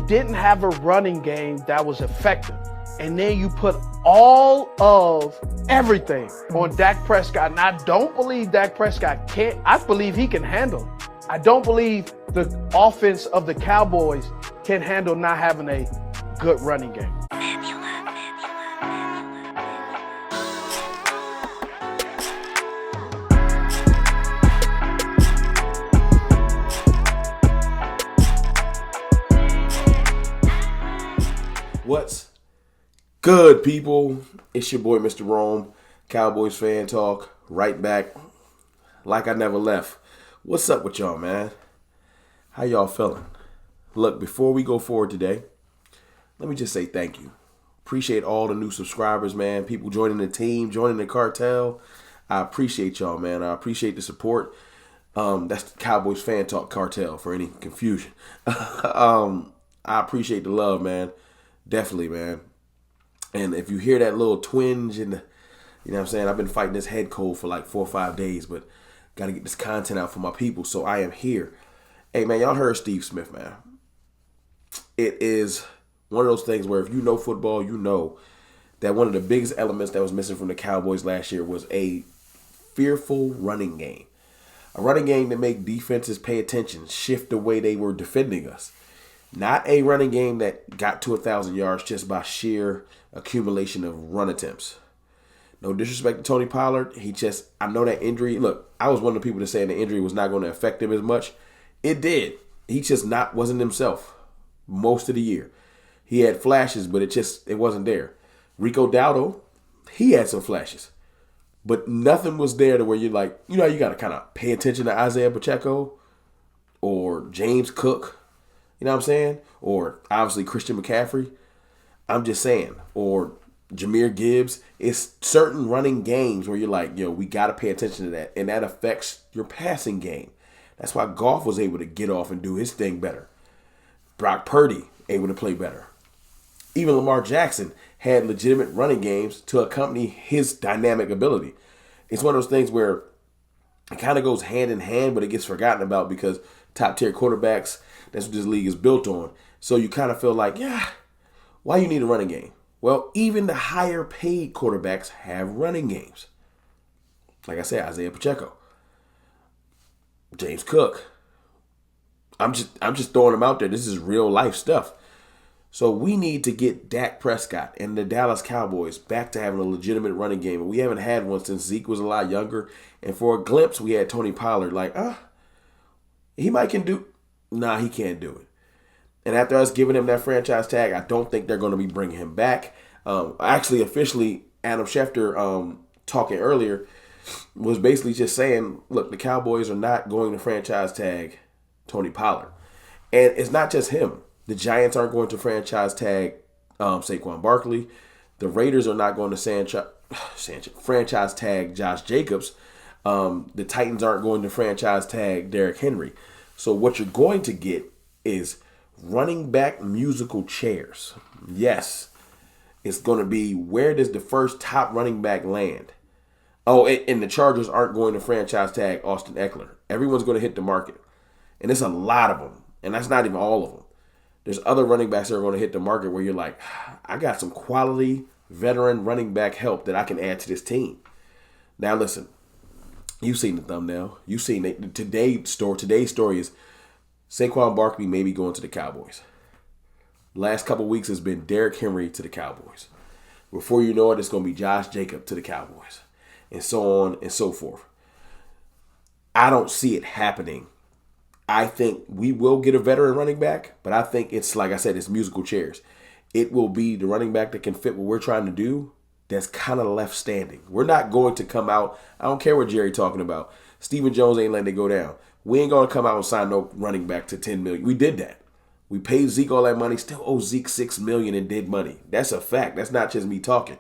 didn't have a running game that was effective. And then you put all of everything on Dak Prescott. And I don't believe Dak Prescott can't. I believe he can handle it. I don't believe the offense of the Cowboys can handle not having a good running game. What's good, people? It's your boy, Mr. Rome, Cowboys fan talk, right back, like I never left. What's up with y'all, man? How y'all feeling? Look, before we go forward today, let me just say thank you. Appreciate all the new subscribers, man. People joining the team, joining the cartel. I appreciate y'all, man. I appreciate the support. That's the Cowboys fan talk cartel for any confusion. I appreciate the love, man. Definitely, man. And if you hear that little twinge and, you know what I'm saying, I've been fighting this head cold for like 4 or 5 days, but got to get this content out for my people, so I am here. Hey, man, y'all heard Steve Smith, man. It is one of those things where if you know football, you know that one of the biggest elements that was missing from the Cowboys last year was a fearful running game. A running game that made defenses pay attention, shift the way they were defending us. Not a running game that got to 1,000 yards just by sheer accumulation of run attempts. No disrespect to Tony Pollard. I know that injury. Look, I was one of the people that saying the injury was not going to affect him as much. It did. He just wasn't himself most of the year. He had flashes, but it wasn't there. Rico Dowdle, he had some flashes, but nothing was there to where you're like, you got to kind of pay attention to Isaiah Pacheco or James Cook. You know what I'm saying? Or obviously Christian McCaffrey. I'm just saying. Or Jahmyr Gibbs. It's certain running games where you're like, we got to pay attention to that. And that affects your passing game. That's why Goff was able to get off and do his thing better. Brock Purdy able to play better. Even Lamar Jackson had legitimate running games to accompany his dynamic ability. It's one of those things where it kind of goes hand in hand, but it gets forgotten about because top tier quarterbacks, that's what this league is built on. So you kind of feel like, why you need a running game? Well, even the higher paid quarterbacks have running games. Like I said, Isaiah Pacheco, James Cook. I'm just throwing them out there. This is real life stuff. So we need to get Dak Prescott and the Dallas Cowboys back to having a legitimate running game. And we haven't had one since Zeke was a lot younger. And for a glimpse, we had Tony Pollard like, he might can do. Nah, he can't do it. And after us giving him that franchise tag, I don't think they're going to be bringing him back. Actually, officially, Adam Schefter talking earlier was basically just saying, look, the Cowboys are not going to franchise tag Tony Pollard. And it's not just him. The Giants aren't going to franchise tag Saquon Barkley. The Raiders are not going to franchise tag Josh Jacobs. The Titans aren't going to franchise tag Derrick Henry. So what you're going to get is running back musical chairs. Yes, it's going to be, where does the first top running back land? Oh, and the Chargers aren't going to franchise tag Austin Eckler. Everyone's going to hit the market. And it's a lot of them. And that's not even all of them. There's other running backs that are going to hit the market where you're like, I got some quality veteran running back help that I can add to this team. Now listen. You've seen the thumbnail. You've seen it. Today's story is Saquon Barkley maybe going to the Cowboys. Last couple weeks has been Derrick Henry to the Cowboys. Before you know it, it's going to be Josh Jacobs to the Cowboys. And so on and so forth. I don't see it happening. I think we will get a veteran running back, but I think it's, like I said, it's musical chairs. It will be the running back that can fit what we're trying to do, that's kind of left standing. We're not going to come out. I don't care what Jerry talking about. Stephen Jones ain't letting it go down. We ain't going to come out and sign no running back to $10 million. We did that. We paid Zeke all that money, still owe Zeke $6 million in dead money. That's a fact. That's not just me talking.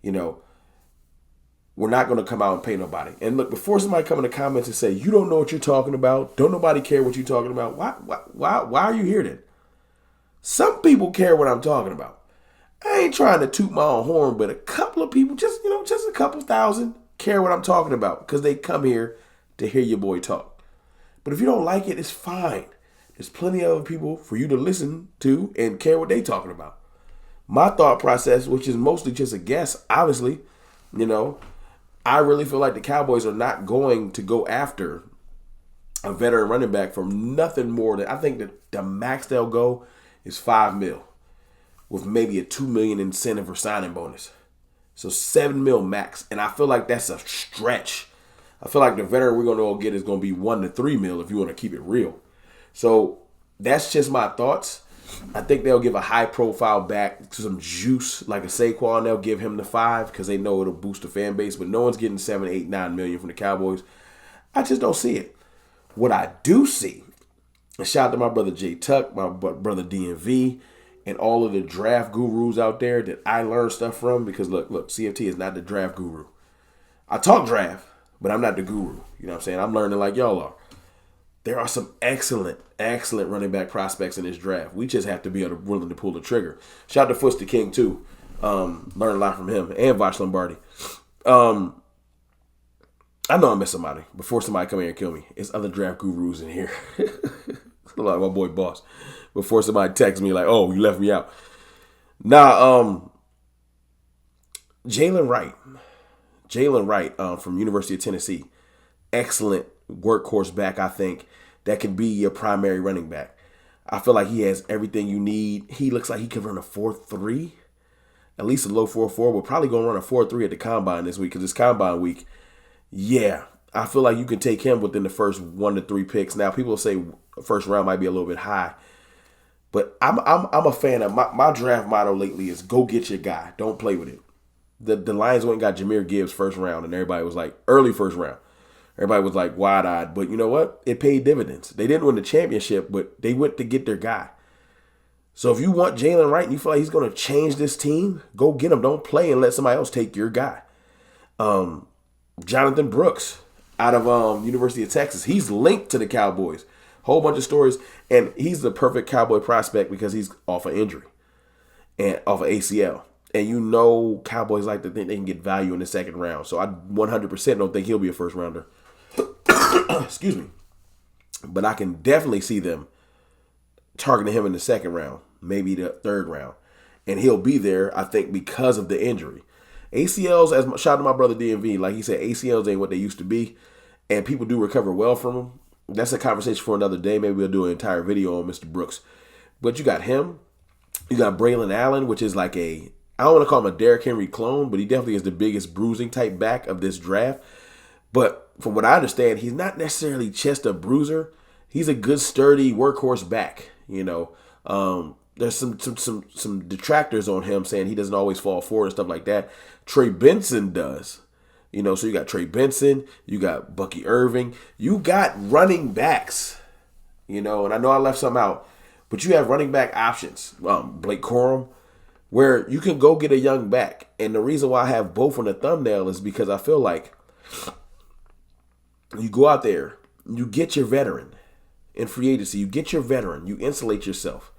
We're not going to come out and pay nobody. And look, before somebody come in the comments and say, you don't know what you're talking about, don't nobody care what you're talking about, why are you here then? Some people care what I'm talking about. I ain't trying to toot my own horn, but a couple of people, just a couple thousand, care what I'm talking about because they come here to hear your boy talk. But if you don't like it, it's fine. There's plenty of people for you to listen to and care what they talking about. My thought process, which is mostly just a guess, obviously, I really feel like the Cowboys are not going to go after a veteran running back for nothing more than, I think that the max they'll go is $5 million with maybe a $2 million incentive or signing bonus. So $7 million max. And I feel like that's a stretch. I feel like the veteran we're going to get is going to be $1 to $3 million if you want to keep it real. So that's just my thoughts. I think they'll give a high profile back to some juice like a Saquon. They'll give him the 5 because they know it'll boost the fan base. But no one's getting 7, 8, 9 million from the Cowboys. I just don't see it. What I do see, and shout out to my brother Jay Tuck, my brother DMV, and all of the draft gurus out there that I learned stuff from. Because look, CFT is not the draft guru. I talk draft, but I'm not the guru. You know what I'm saying? I'm learning like y'all are. There are some excellent running back prospects in this draft. We just have to be willing to pull the trigger. Shout out to Foots the King, too. Learned a lot from him. And Voch Lombardi. I know I missed somebody before somebody come here and kill me. It's other draft gurus in here. Like my boy Boss. Before somebody texts me like, oh, you left me out. Jalen Wright from University of Tennessee. Excellent workhorse back, I think, that can be your primary running back. I feel like he has everything you need. He looks like he could run a 4.3, at least a low 4.4. We're probably going to run a 4.3 at the Combine this week because it's Combine week. Yeah, I feel like you can take him within the first 1 to 3 picks. Now, people say first round might be a little bit high, but I'm a fan of my draft motto lately is go get your guy. Don't play with it. The Lions went and got Jahmyr Gibbs first round, and everybody was like, early first round. Everybody was like wide-eyed, but you know what? It paid dividends. They didn't win the championship, but they went to get their guy. So if you want Jalen Wright and you feel like he's going to change this team, go get him. Don't play and let somebody else take your guy. Jonathan Brooks out of University of Texas. He's linked to the Cowboys. Whole bunch of stories, and he's the perfect Cowboy prospect because he's off an injury and off an ACL. And Cowboys like to think they can get value in the second round. So I 100% don't think he'll be a first rounder. Excuse me. But I can definitely see them targeting him in the second round, maybe the third round. And he'll be there, I think, because of the injury. ACLs, shout out to my brother DMV, like he said, ACLs ain't what they used to be. And people do recover well from them. That's a conversation for another day. Maybe we'll do an entire video on Mr. Brooks. But you got him. You got Braylon Allen, which is like I don't want to call him a Derrick Henry clone, but he definitely is the biggest bruising type back of this draft. But from what I understand, he's not necessarily just a bruiser. He's a good, sturdy workhorse back. There's some detractors on him saying he doesn't always fall forward and stuff like that. Trey Benson does. So you got Trey Benson, you got Bucky Irving, you got running backs. And I know I left some out, but you have running back options. Blake Corum, where you can go get a young back. And the reason why I have both on the thumbnail is because I feel like you go out there, you get your veteran in free agency, you get your veteran, you insulate yourself.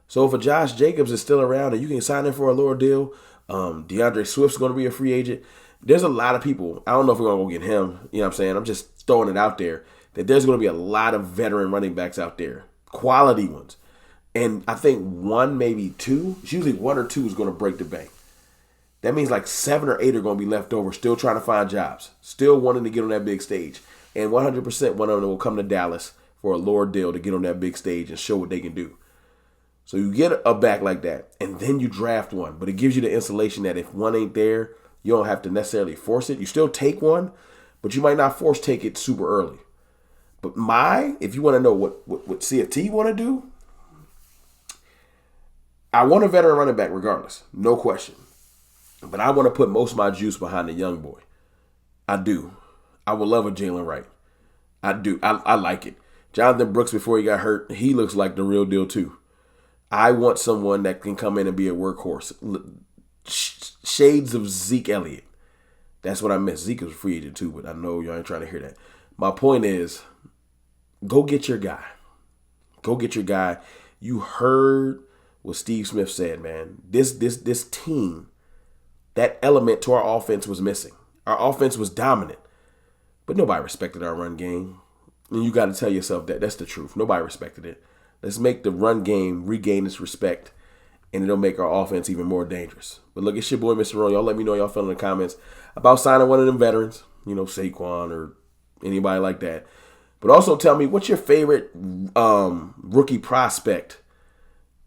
So if a Josh Jacobs is still around and you can sign him for a lower deal, DeAndre Swift's going to be a free agent. There's a lot of people. I don't know if we're going to go get him. You know what I'm saying? I'm just throwing it out there that there's going to be a lot of veteran running backs out there, quality ones. And I think one, maybe two, it's usually 1 or 2 is going to break the bank. That means like 7 or 8 are going to be left over, still trying to find jobs, still wanting to get on that big stage. And 100% one of them will come to Dallas for a lower deal to get on that big stage and show what they can do. So you get a back like that, and then you draft one. But it gives you the insulation that if one ain't there, you don't have to necessarily force it. You still take one, but you might not force take it super early. But if you want to know what CFT want to do, I want a veteran running back regardless, no question. But I want to put most of my juice behind the young boy. I do. I would love a Jalen Wright. I do. I like it. Jonathan Brooks, before he got hurt, he looks like the real deal too. I want someone that can come in and be a workhorse. Shades of Zeke Elliott. That's what I miss. Zeke was a free agent too, but I know y'all ain't trying to hear that. My point is, go get your guy. Go get your guy. You heard what Steve Smith said, man. This team, that element to our offense was missing. Our offense was dominant, but nobody respected our run game. And you got to tell yourself that. That's the truth. Nobody respected it. Let's make the run game regain its respect, and it'll make our offense even more dangerous. But look, it's your boy, Mr. Ron. Y'all let me know y'all feel in the comments about signing one of them veterans, Saquon or anybody like that. But also tell me, what's your favorite rookie prospect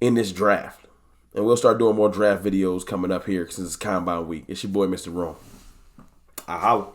in this draft? And we'll start doing more draft videos coming up here since it's Combine Week. It's your boy, Mr. Ron. I holla.